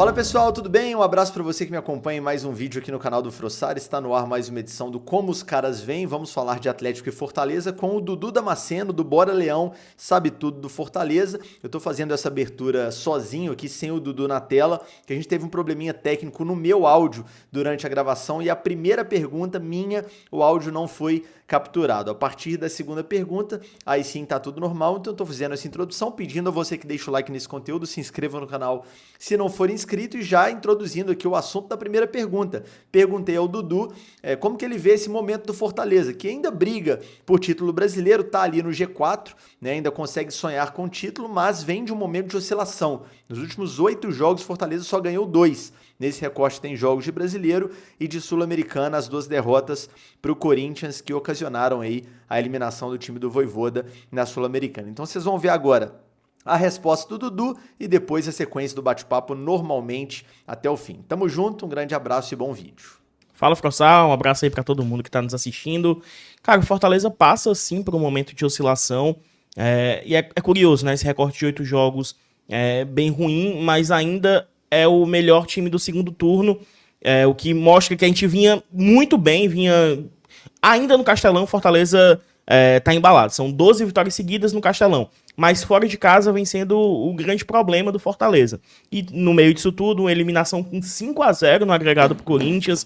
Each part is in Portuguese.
Fala pessoal, tudo bem? Um abraço para você que me acompanha em mais um vídeo aqui no canal do Frossar. Está no ar mais uma edição do Como os Caras Vêm. Vamos falar de Atlético e Fortaleza com o Dudu Damasceno, do Bora Leão, sabe tudo do Fortaleza. Eu tô fazendo essa abertura sozinho aqui, sem o Dudu na tela, que a gente teve um probleminha técnico no meu áudio durante a gravação e a primeira pergunta minha, o áudio não foi capturado. A partir da segunda pergunta, aí sim tá tudo normal, então eu tô fazendo essa introdução, pedindo a você que deixe o like nesse conteúdo, se inscreva no canal se não for inscrito e já introduzindo aqui o assunto da primeira pergunta. Perguntei ao Dudu como que ele vê esse momento do Fortaleza, que ainda briga por título brasileiro, tá ali no G4, né, ainda consegue sonhar com o título, mas vem de um momento de oscilação. Nos últimos 8 jogos, Fortaleza só ganhou 2. Nesse recorte tem jogos de brasileiro e de Sul-Americana, as 2 derrotas para o Corinthians que ocasionaram aí a eliminação do time do Vojvoda na Sul-Americana. Então vocês vão ver agora a resposta do Dudu e depois a sequência do bate-papo normalmente até o fim. Tamo junto, um grande abraço e bom vídeo. Fala, Frossal, um abraço aí pra todo mundo que tá nos assistindo. Cara, o Fortaleza passa sim por um momento de oscilação e é curioso, né? Esse recorte de 8 jogos é bem ruim, mas ainda é o melhor time do segundo turno, o que mostra que a gente vinha muito bem, ainda no Castelão. Fortaleza tá embalado, são 12 vitórias seguidas no Castelão, mas fora de casa vem sendo o grande problema do Fortaleza. E no meio disso tudo, uma eliminação com 5-0 no agregado pro Corinthians,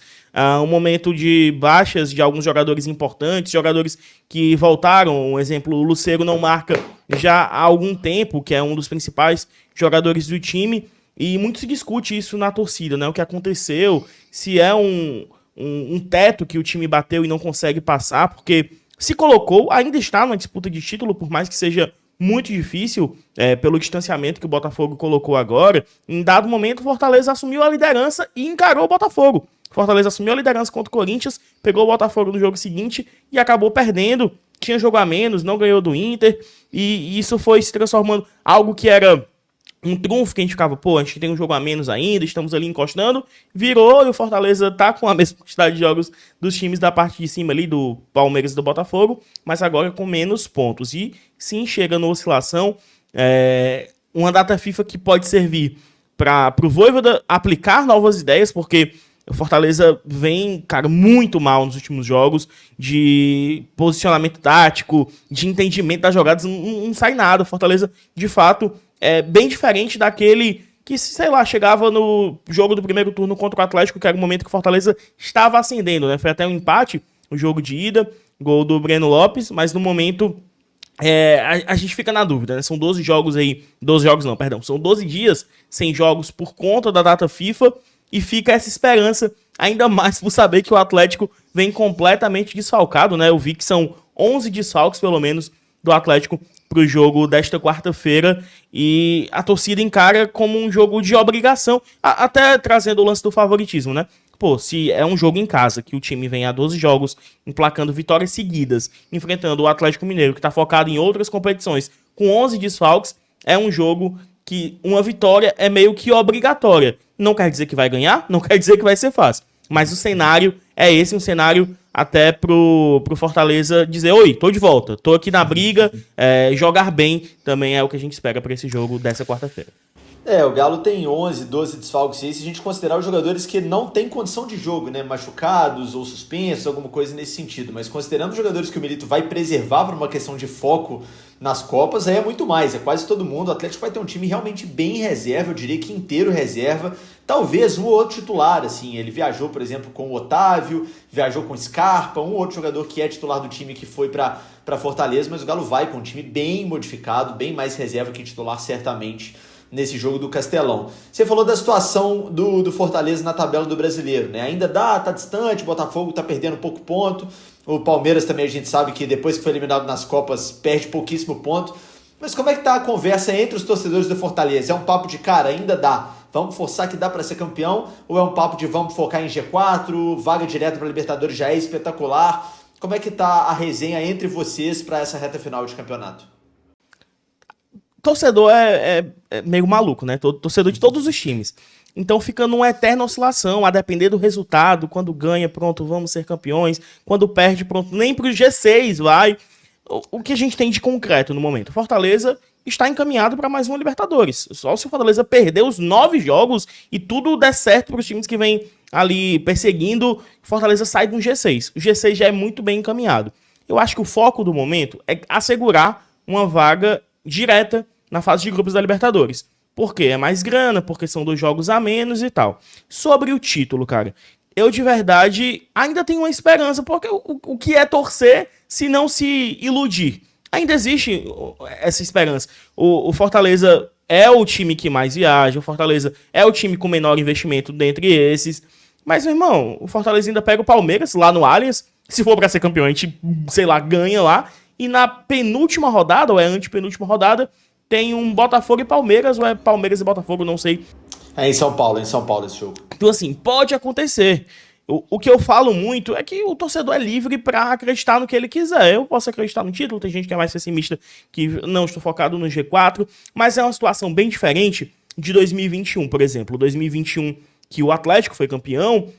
um momento de baixas de alguns jogadores importantes, jogadores que voltaram. Um exemplo, o Lucero não marca já há algum tempo, que é um dos principais jogadores do time, e muito se discute isso na torcida, né? O que aconteceu, se é um teto que o time bateu e não consegue passar, porque se colocou, ainda está na disputa de título, por mais que seja muito difícil, pelo distanciamento que o Botafogo colocou agora. Em dado momento, o Fortaleza assumiu a liderança e encarou o Botafogo. Fortaleza assumiu a liderança contra o Corinthians, pegou o Botafogo no jogo seguinte e acabou perdendo. Tinha jogo a menos, não ganhou do Inter, e isso foi se transformando algo que era um trunfo, que a gente ficava, a gente tem um jogo a menos ainda, estamos ali encostando, virou, e o Fortaleza tá com a mesma quantidade de jogos dos times da parte de cima ali, do Palmeiras e do Botafogo, mas agora com menos pontos. E sim, chega na oscilação, uma data FIFA que pode servir para o Vojvoda aplicar novas ideias, porque o Fortaleza vem, cara, muito mal nos últimos jogos, de posicionamento tático, de entendimento das jogadas, não sai nada. O Fortaleza, de fato, é bem diferente daquele que, sei lá, chegava no jogo do primeiro turno contra o Atlético, que era o momento que o Fortaleza estava ascendendo, né? Foi até um empate, o jogo de ida, gol do Breno Lopes, mas no momento a gente fica na dúvida, né? São 12 jogos aí, 12 jogos não, perdão, são 12 dias sem jogos por conta da data FIFA, e fica essa esperança, ainda mais por saber que o Atlético vem completamente desfalcado, né? Eu vi que são 11 desfalques, pelo menos, do Atlético para o jogo desta quarta-feira, e a encara como um jogo de obrigação, até trazendo o lance do favoritismo, né? Se é um jogo em casa, que o time vem a 12 jogos, emplacando vitórias seguidas, enfrentando o Atlético Mineiro, que está focado em outras competições, com 11 desfalques, é um jogo que uma vitória é meio que obrigatória. Não quer dizer que vai ganhar, não quer dizer que vai ser fácil, mas o cenário é esse, um cenário até pro Fortaleza dizer, oi, tô de volta, tô aqui na briga, jogar bem também é o que a gente espera para esse jogo dessa quarta-feira. O Galo tem 11, 12 desfalques, e se a gente considerar os jogadores que não têm condição de jogo, né, machucados ou suspensos, alguma coisa nesse sentido, mas considerando os jogadores que o Milito vai preservar para uma questão de foco nas Copas, aí é muito mais, é quase todo mundo. O Atlético vai ter um time realmente bem reserva, eu diria que inteiro reserva, talvez um ou outro titular, assim, ele viajou, por exemplo, com o Otávio, viajou com o Scarpa, um ou outro jogador que é titular do time que foi para Fortaleza, mas o Galo vai com um time bem modificado, bem mais reserva que titular, certamente, nesse jogo do Castelão. Você falou da situação do Fortaleza na tabela do Brasileiro, né? Ainda tá distante, o Botafogo tá perdendo pouco ponto, o Palmeiras também a gente sabe que depois que foi eliminado nas Copas perde pouquíssimo ponto, mas como é que tá a conversa entre os torcedores do Fortaleza? É um papo de, cara, ainda dá, vamos forçar que dá para ser campeão, ou é um papo de vamos focar em G4, vaga direta para Libertadores já é espetacular? Como é que tá a resenha entre vocês para essa reta final de campeonato? Torcedor é meio maluco, né? Torcedor de todos os times. Então fica numa eterna oscilação, a depender do resultado. Quando ganha, pronto, vamos ser campeões. Quando perde, pronto, nem pro G6 vai. O que a gente tem de concreto no momento? Fortaleza, está encaminhado para mais uma Libertadores. Só se o Fortaleza perder os 9 jogos e tudo der certo para os times que vêm ali perseguindo, o Fortaleza sai de um G6. O G6 já é muito bem encaminhado. Eu acho que o foco do momento é assegurar uma vaga direta na fase de grupos da Libertadores. Por quê? É mais grana, porque são 2 jogos a menos e tal. Sobre o título, cara, eu de verdade ainda tenho uma esperança, porque o que é torcer se não se iludir? Ainda existe essa esperança. O Fortaleza é o time que mais viaja, o Fortaleza é o time com menor investimento dentre esses. Mas, meu irmão, o Fortaleza ainda pega o Palmeiras lá no Allianz. Se for pra ser campeão, a gente, sei lá, ganha lá. E na penúltima rodada, ou é antepenúltima rodada, tem um Botafogo e Palmeiras, ou é Palmeiras e Botafogo, não sei. É em São Paulo esse jogo. Então, assim, pode acontecer. O que eu falo muito é que o torcedor é livre pra acreditar no que ele quiser. Eu posso acreditar no título, tem gente que é mais pessimista, que não estou focado no G4, mas é uma situação bem diferente de 2021, por exemplo. 2021, que o Atlético foi campeão,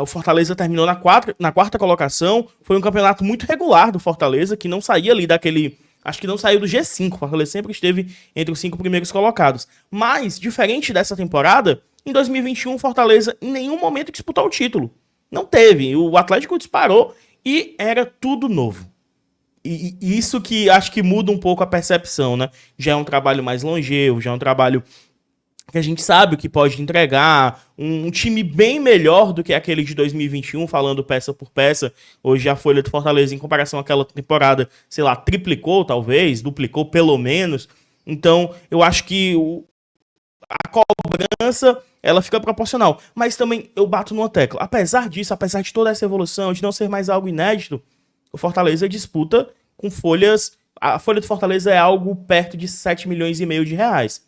o Fortaleza terminou na quarta colocação, foi um campeonato muito regular do Fortaleza, que não saía ali daquele... Acho que não saiu do G5, o Fortaleza sempre esteve entre os 5 primeiros colocados. Mas, diferente dessa temporada, em 2021 o Fortaleza em nenhum momento disputou o título. Não teve. O Atlético disparou e era tudo novo. E isso que acho que muda um pouco a percepção, né? Já é um trabalho mais longevo, já é um trabalho que a gente sabe o que pode entregar, um time bem melhor do que aquele de 2021, falando peça por peça. Hoje a folha do Fortaleza, em comparação àquela temporada, sei lá, triplicou talvez, duplicou pelo menos. Então, eu acho que a cobrança, ela fica proporcional. Mas também eu bato numa tecla. Apesar disso, apesar de toda essa evolução, de não ser mais algo inédito, o Fortaleza disputa com folhas... A folha do Fortaleza é algo perto de 7,5 milhões de reais.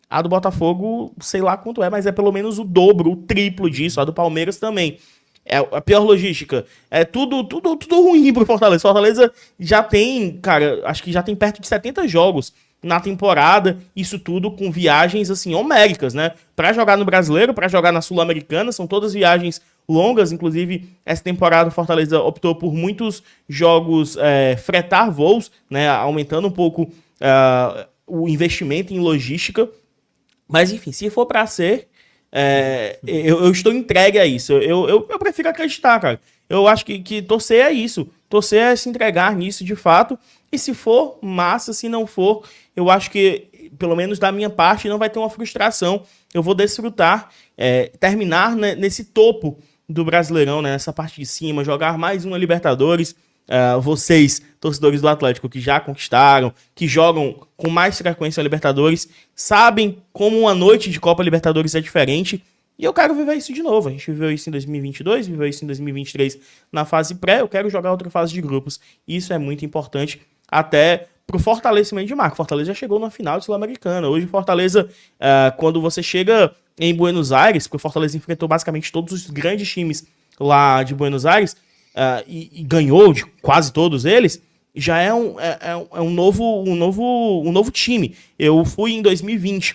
A do Botafogo, sei lá quanto é, mas é pelo menos o dobro, o triplo disso. A do Palmeiras também. É a pior logística. É tudo ruim pro Fortaleza. Fortaleza já tem, cara, acho que já tem perto de 70 jogos na temporada. Isso tudo com viagens, assim, homéricas, né? Pra jogar no Brasileiro, pra jogar na Sul-Americana, são todas viagens longas. Inclusive, essa temporada o Fortaleza optou por muitos jogos fretar voos, né? Aumentando um pouco o investimento em logística. Mas, enfim, se for pra ser, eu estou entregue a isso. Eu prefiro acreditar, cara. Eu acho que torcer é isso. Torcer é se entregar nisso de fato. E se for, massa. Se não for, eu acho que, pelo menos da minha parte, não vai ter uma frustração. Eu vou desfrutar, terminar, né, nesse topo do Brasileirão, né, nessa parte de cima, jogar mais uma Libertadores. Vocês, torcedores do Atlético, que já conquistaram, que jogam com mais frequência a Libertadores, sabem como uma noite de Copa Libertadores é diferente, e eu quero viver isso de novo. A gente viveu isso em 2022, viveu isso em 2023 na fase pré, eu quero jogar outra fase de grupos. Isso é muito importante, até pro fortalecimento de marca. Fortaleza já chegou na final de Sul-Americana. Hoje Fortaleza, quando você chega em Buenos Aires, porque o Fortaleza enfrentou basicamente todos os grandes times lá de Buenos Aires, e ganhou de quase todos eles, já é um novo time. Eu fui em 2020,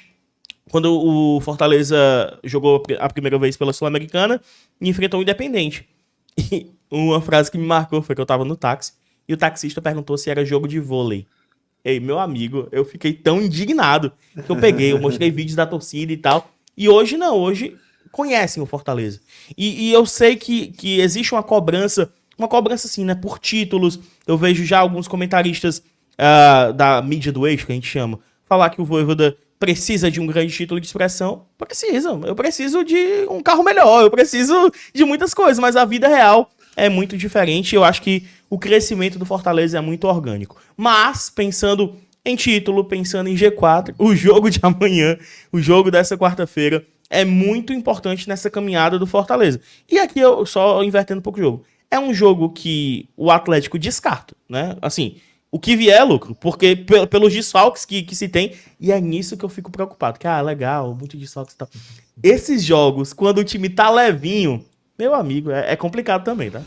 quando o Fortaleza jogou a primeira vez pela Sul-Americana e enfrentou o Independente. E uma frase que me marcou foi que eu tava no táxi e o taxista perguntou se era jogo de vôlei. Ei, meu amigo, eu fiquei tão indignado que eu mostrei vídeos da torcida e tal. E hoje não, hoje conhecem o Fortaleza. E eu sei que existe uma cobrança assim, né, por títulos. Eu vejo já alguns comentaristas da mídia do eixo, que a gente chama, falar que o Vojvoda precisa de um grande título de expressão. Eu preciso de um carro melhor, eu preciso de muitas coisas, mas a vida real é muito diferente. Eu acho que o crescimento do Fortaleza é muito orgânico. Mas, pensando em título, pensando em G4, o jogo de amanhã, o jogo dessa quarta-feira, é muito importante nessa caminhada do Fortaleza. E aqui eu só invertendo um pouco o jogo. É um jogo que o Atlético descarta, né? Assim, o que vier é lucro, porque pelos desfalques que se tem, e é nisso que eu fico preocupado. Que, legal, muito desfalques e tal. Esses jogos, quando o time tá levinho, meu amigo, é complicado também, tá?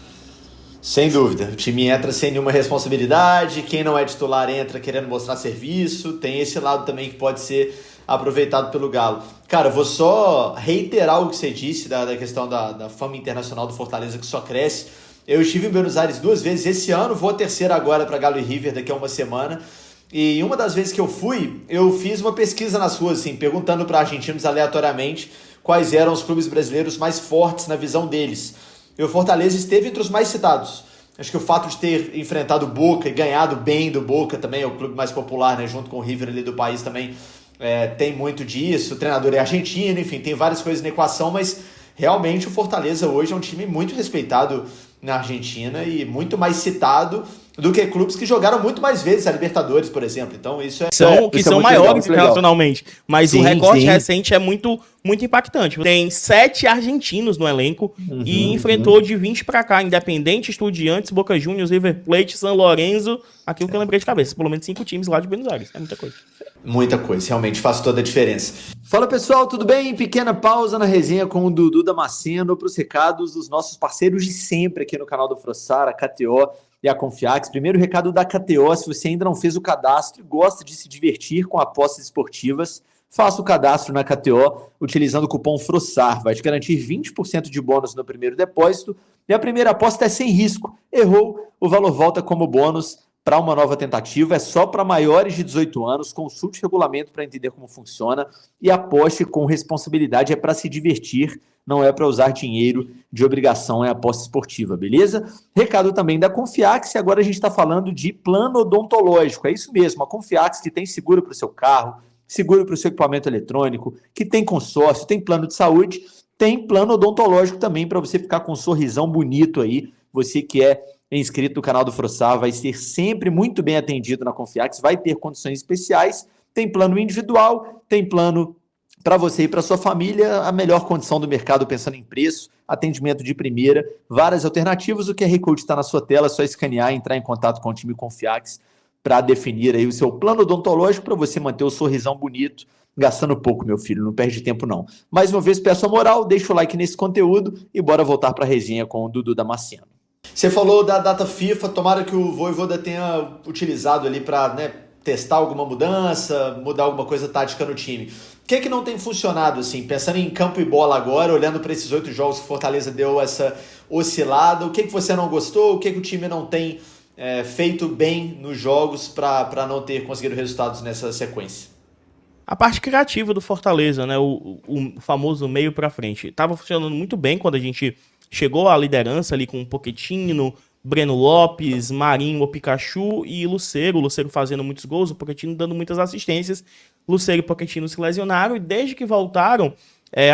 Sem dúvida. O time entra sem nenhuma responsabilidade, quem não é titular entra querendo mostrar serviço, tem esse lado também que pode ser aproveitado pelo Galo. Cara, vou só reiterar o que você disse da questão da fama internacional do Fortaleza, que só cresce. Eu estive em Buenos Aires 2 vezes esse ano, vou a terceira agora para Galo e River daqui a uma semana. E uma das vezes que eu fui, eu fiz uma pesquisa nas ruas, assim, perguntando para argentinos aleatoriamente quais eram os clubes brasileiros mais fortes na visão deles. E o Fortaleza esteve entre os mais citados. Acho que o fato de ter enfrentado o Boca e ganhado bem do Boca também, é o clube mais popular, né, junto com o River ali do país também, tem muito disso. O treinador é argentino, enfim, tem várias coisas na equação, mas realmente o Fortaleza hoje é um time muito respeitado na Argentina e muito mais citado do que clubes que jogaram muito mais vezes a Libertadores, por exemplo. Então isso são maiores internacionalmente, mas sim, o recorte sim. recente é muito impactante. Tem 7 argentinos no elenco e enfrentou de 20 para cá, Independente, Estudiantes, Boca Juniors, River Plate, San Lorenzo, aquilo que eu lembrei de cabeça, pelo menos 5 times lá de Buenos Aires, é muita coisa. Muita coisa, realmente faz toda a diferença. Fala pessoal, tudo bem? Pequena pausa na resenha com o Dudu Damasceno para os recados dos nossos parceiros de sempre aqui no canal do Frossar, a KTO e a Confiax. Primeiro recado da KTO, se você ainda não fez o cadastro e gosta de se divertir com apostas esportivas, faça o cadastro na KTO utilizando o cupom FROSSAR, vai te garantir 20% de bônus no primeiro depósito e a primeira aposta é sem risco. Errou, o valor volta como bônus para uma nova tentativa, é só para maiores de 18 anos, consulte o regulamento para entender como funciona e aposte com responsabilidade, é para se divertir, não é para usar dinheiro de obrigação, é aposta esportiva, beleza? Recado também da Confiax, e agora a gente está falando de plano odontológico, é isso mesmo, a Confiax que tem seguro para o seu carro, seguro para o seu equipamento eletrônico, que tem consórcio, tem plano de saúde, tem plano odontológico também para você ficar com um sorrisão bonito aí, você que é inscrito no canal do Frossar, vai ser sempre muito bem atendido na Confiax, vai ter condições especiais, tem plano individual, tem plano para você e para sua família, a melhor condição do mercado pensando em preço, atendimento de primeira, várias alternativas, o QR Code está na sua tela, é só escanear e entrar em contato com o time Confiax para definir aí o seu plano odontológico para você manter o sorrisão bonito, gastando pouco, meu filho, não perde tempo não. Mais uma vez, peço a moral, deixa o like nesse conteúdo e bora voltar para a resenha com o Dudu Damasceno. Você falou da data FIFA, tomara que o Vojvoda tenha utilizado ali para testar alguma mudança, mudar alguma coisa tática no time. O que é que não tem funcionado, assim, pensando em campo e bola agora, olhando para esses 8 jogos que o Fortaleza deu essa oscilada, o que é que você não gostou, o que é que o time não tem feito bem nos jogos para não ter conseguido resultados nessa sequência? A parte criativa do Fortaleza, né, o famoso meio para frente, estava funcionando muito bem quando a gente chegou à liderança ali com o Pochettino, Breno Lopes, Marinho, o Pikachu e Lucero. O Lucero fazendo muitos gols, o Pochettino dando muitas assistências. Lucero e Pochettino se lesionaram e desde que voltaram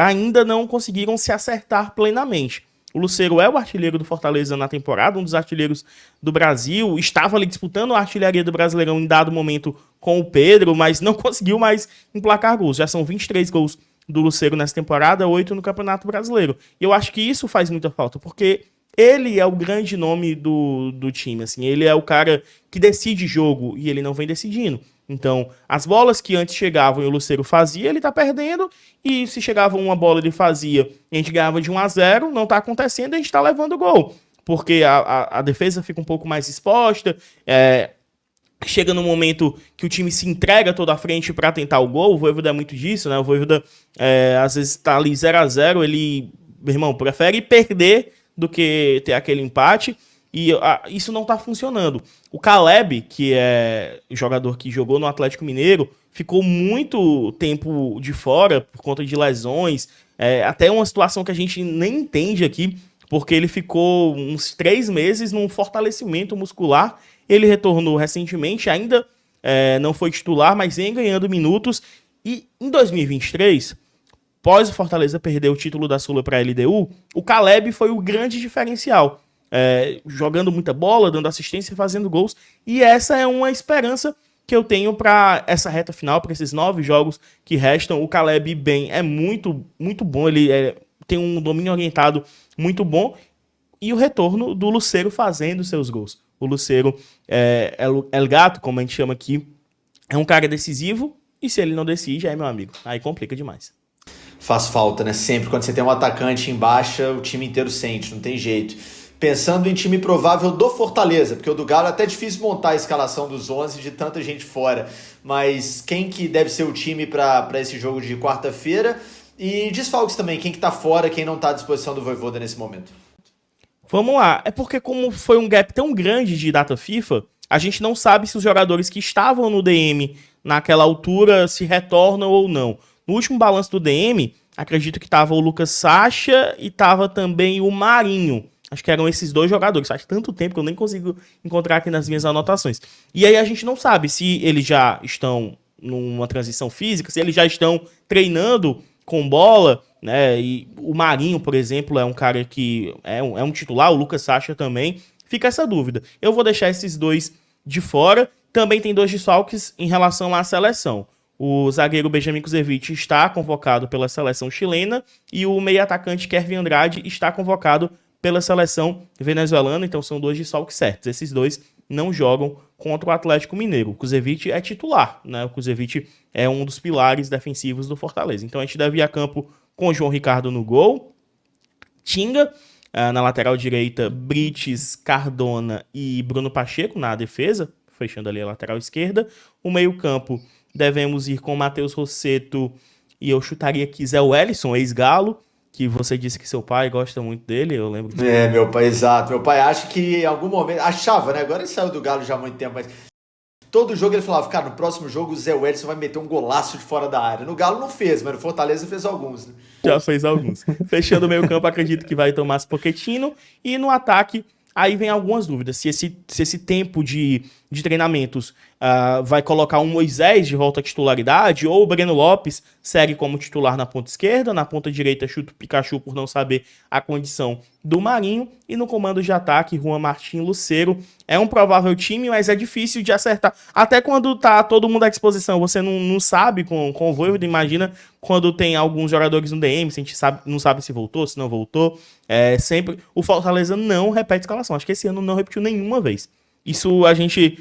ainda não conseguiram se acertar plenamente. O Lucero é o artilheiro do Fortaleza na temporada, um dos artilheiros do Brasil. Estava ali disputando a artilharia do Brasileirão em dado momento com o Pedro, mas não conseguiu mais emplacar gols. Já são 23 gols do Lucero nessa temporada, 8 no Campeonato Brasileiro. E eu acho que isso faz muita falta, porque ele é o grande nome do time, assim, ele é o cara que decide jogo e ele não vem decidindo. Então, as bolas que antes chegavam e o Lucero fazia, ele tá perdendo, e se chegava uma bola ele fazia, a gente ganhava de 1-0, não tá acontecendo, a gente tá levando gol, porque a defesa fica um pouco mais exposta, chega no momento que o time se entrega toda a frente para tentar o gol. O Vojvoda é muito disso, né? O Vojvoda às vezes tá ali 0-0, ele, meu irmão, prefere perder do que ter aquele empate, e isso não tá funcionando. O Caleb, que é o jogador que jogou no Atlético Mineiro, ficou muito tempo de fora por conta de lesões, até uma situação que a gente nem entende aqui, porque ele ficou uns 3 meses num fortalecimento muscular. Ele retornou recentemente, ainda não foi titular, mas vem ganhando minutos. E em 2023, após o Fortaleza perder o título da Sula para a LDU, o Caleb foi o grande diferencial. Jogando muita bola, dando assistência e fazendo gols. E essa é uma esperança que eu tenho para essa reta final, para esses 9 jogos que restam. O Caleb bem é muito, muito bom, ele tem um domínio orientado muito bom. E o retorno do Lucero fazendo seus gols. O Lucero El Gato, como a gente chama aqui, é um cara decisivo, e se ele não decide, meu amigo, aí complica demais. Faz falta, né? Sempre quando você tem um atacante em baixa, o time inteiro sente, não tem jeito. Pensando em time provável do Fortaleza, porque o do Galo é até difícil montar a escalação dos 11 de tanta gente fora, mas quem que deve ser o time para esse jogo de quarta-feira? E desfalques também, quem que tá fora, quem não tá à disposição do Vojvoda nesse momento? Vamos lá, é porque como foi um gap tão grande de data FIFA, A gente não sabe se os jogadores que estavam no DM naquela altura se retornam ou não. No último balanço do DM, acredito que estava o Lucas Sacha e estava também o Marinho. Acho que eram esses dois jogadores. Faz tanto tempo que eu nem consigo encontrar aqui nas minhas anotações. E aí a gente não sabe se eles já estão numa transição física, se eles já estão treinando com bola, né? E o Marinho, por exemplo, é um cara que é um titular, o Lucas Sacha também. Fica essa dúvida. Eu vou deixar esses dois de fora. Também tem dois desfalques em relação à seleção. O zagueiro Benjamin Kusevich está convocado pela seleção chilena e o meio-atacante Kevin Andrade está convocado pela seleção venezuelana. Então são dois desfalques certos. Esses dois não jogam contra o Atlético Mineiro. O Kusevich é titular, né? O Kusevich é um dos pilares defensivos do Fortaleza. Então a gente deve ir a campo com o João Ricardo no gol, Tinga na lateral direita, Brites, Cardona e Bruno Pacheco na defesa, fechando ali a lateral esquerda. O meio-campo devemos ir com Matheus Rossetto e eu chutaria aqui Zé Wellison, ex-Galo, que você disse que seu pai gosta muito dele, eu lembro. Meu pai, exato. Meu pai acha que em algum momento, achava, né? Agora ele saiu do Galo já há muito tempo, mas todo jogo ele falava, cara, no próximo jogo o Zé Wellison vai meter um golaço de fora da área. No Galo não fez, mas no Fortaleza fez alguns, né? Já fez alguns. Fechando o meio campo, acredito que vai Tomás Pochettino. E no ataque, aí vem algumas dúvidas. Se esse tempo de treinamentos vai colocar um Moisés de volta à titularidade, ou o Breno Lopes segue como titular na ponta esquerda, na ponta direita chuta o Pikachu por não saber a condição do Marinho, e no comando de ataque, Juan Martín Lucero. É um provável time, mas é difícil de acertar. Até quando tá todo mundo à disposição, você não sabe com o Voivoda. Imagina quando tem alguns jogadores no DM, se a gente não sabe se voltou, se não voltou. Sempre o Fortaleza não repete escalação. Acho que esse ano não repetiu nenhuma vez. Isso a gente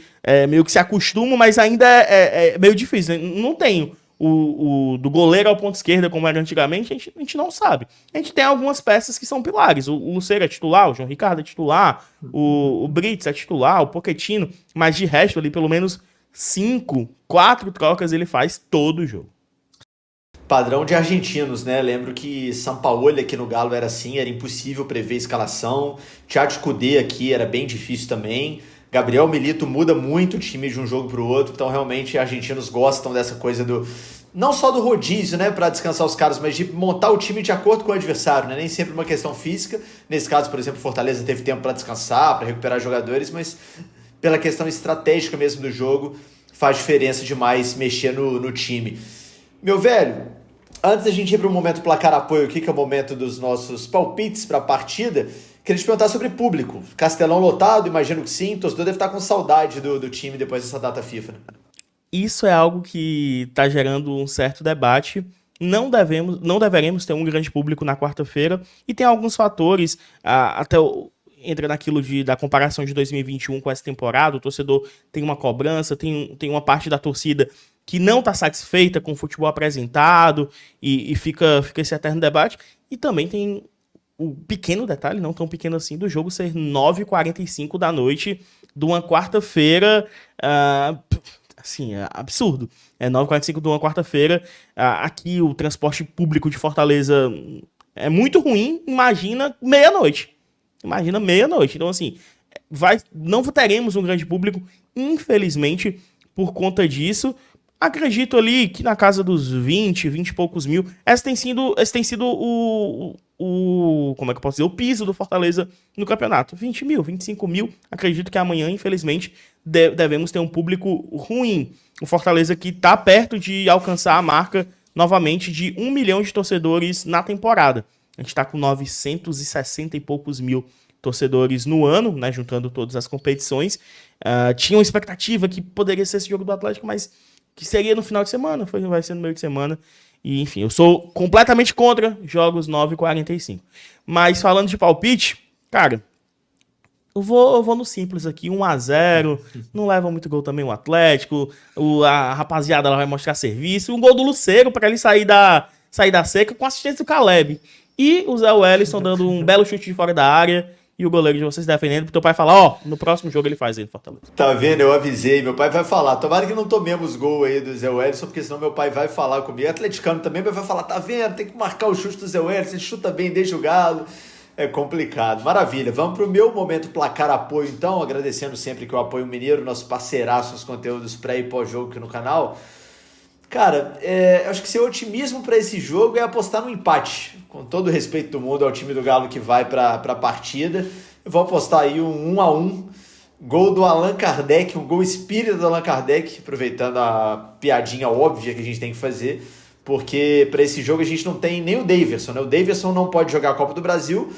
meio que se acostuma, mas ainda é meio difícil. Não tem do goleiro ao ponto esquerda, como era antigamente, a gente não sabe. A gente tem algumas peças que são pilares. O Lucero é titular, o João Ricardo é titular, o Brits é titular, o Pochettino, mas de resto ali pelo menos 4 trocas ele faz todo o jogo. Padrão de argentinos, né? Lembro que Sampaoli aqui no Galo era assim, era impossível prever a escalação. Thiago Kudê aqui era bem difícil também. Gabriel Milito muda muito o time de um jogo para o outro, então realmente argentinos gostam dessa coisa não só do rodízio, né, para descansar os caras, mas de montar o time de acordo com o adversário, né? Nem sempre uma questão física. Nesse caso, por exemplo, Fortaleza teve tempo para descansar, para recuperar jogadores, mas pela questão estratégica mesmo do jogo, faz diferença demais mexer no time. Meu velho, antes da gente ir para o momento placar apoio aqui, que é o momento dos nossos palpites para a partida, queria te perguntar sobre público. Castelão lotado, imagino que sim. O torcedor deve estar com saudade do time depois dessa data FIFA, né? Isso é algo que está gerando um certo debate. Não deveremos ter um grande público na quarta-feira. E tem alguns fatores, entra naquilo da comparação de 2021 com essa temporada. O torcedor tem uma cobrança, tem uma parte da torcida que não está satisfeita com o futebol apresentado e fica esse eterno debate. E também tem o pequeno detalhe, não tão pequeno assim, do jogo ser 9h45 da noite de uma quarta-feira. Assim, é absurdo. 9h45 de uma quarta-feira. Aqui o transporte público de Fortaleza é muito ruim. Imagina meia-noite. Então, assim, não teremos um grande público, infelizmente, por conta disso. Acredito ali que na casa dos 20 e poucos mil, esse tem sido como é que eu posso dizer? O piso do Fortaleza no campeonato. 20 mil, 25 mil. Acredito que amanhã, infelizmente, devemos ter um público ruim. O Fortaleza que está perto de alcançar a marca, novamente, de 1 milhão de torcedores na temporada. A gente está com 960 e poucos mil torcedores no ano, né, juntando todas as competições. Tinha uma expectativa que poderia ser esse jogo do Atlético, mas que seria no final de semana, vai ser no meio de semana. E, enfim, eu sou completamente contra jogos 9h45. Mas falando de palpite, cara, eu vou no simples aqui, 1-0, não leva muito gol também o Atlético, a rapaziada ela vai mostrar serviço, um gol do Lucero para ele sair da seca com assistência do Caleb. E o Zé Wellison dando um belo chute de fora da área. E o goleiro de vocês defendendo, pro teu pai falar, no próximo jogo ele faz ele, Fortaleza. Tá vendo? Eu avisei, meu pai vai falar. Tomara que não tomemos gol aí do Zé Wellison, porque senão meu pai vai falar comigo. Atleticano também vai falar, tá vendo? Tem que marcar o chute do Zé Wellison, ele chuta bem, deixa o Galo. É complicado. Maravilha. Vamos para o meu momento placar apoio, então. Agradecendo sempre que eu apoio o Mineiro, nosso parceiraço nos conteúdos pré e pós-jogo aqui no canal. Cara, eu acho que seu otimismo para esse jogo é apostar no empate. Com todo o respeito do mundo ao time do Galo que vai para a partida. Eu vou apostar aí um 1-1. Gol do Allan Kardec, um gol espírita do Allan Kardec, aproveitando a piadinha óbvia que a gente tem que fazer, porque para esse jogo a gente não tem nem o Daverson, né? O Daverson não pode jogar a Copa do Brasil,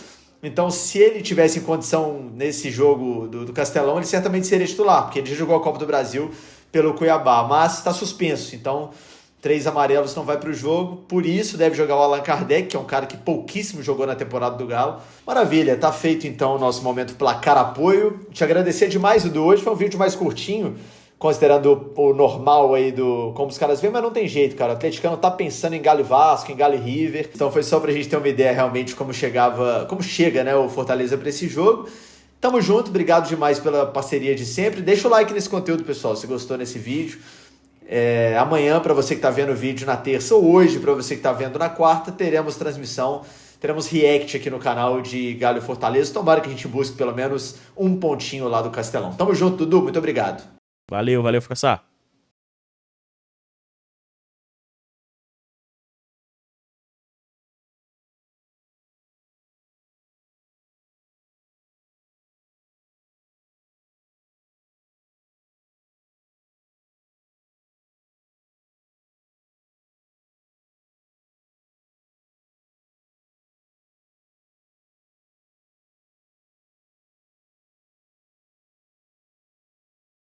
então se ele tivesse em condição nesse jogo do Castelão, ele certamente seria titular, porque ele já jogou a Copa do Brasil pelo Cuiabá, mas está suspenso, então 3 amarelos não vai para o jogo, por isso deve jogar o Allan Kardec, que é um cara que pouquíssimo jogou na temporada do Galo. Maravilha, tá feito então o nosso momento placar apoio. Te agradecer demais o do hoje, foi um vídeo mais curtinho, considerando o normal aí do como os caras veem, mas não tem jeito, cara. O atleticano tá pensando em Galo e Vasco, em Galo e River, então foi só pra gente ter uma ideia realmente como chega, né, o Fortaleza para esse jogo. Tamo junto, obrigado demais pela parceria de sempre. Deixa o like nesse conteúdo, pessoal, se gostou nesse vídeo. Amanhã, para você que está vendo o vídeo na terça, ou hoje, para você que está vendo na quarta, teremos transmissão, teremos react aqui no canal de Galo e Fortaleza. Tomara que a gente busque pelo menos um pontinho lá do Castelão. Tamo junto, Dudu, muito obrigado. Valeu, Frassar.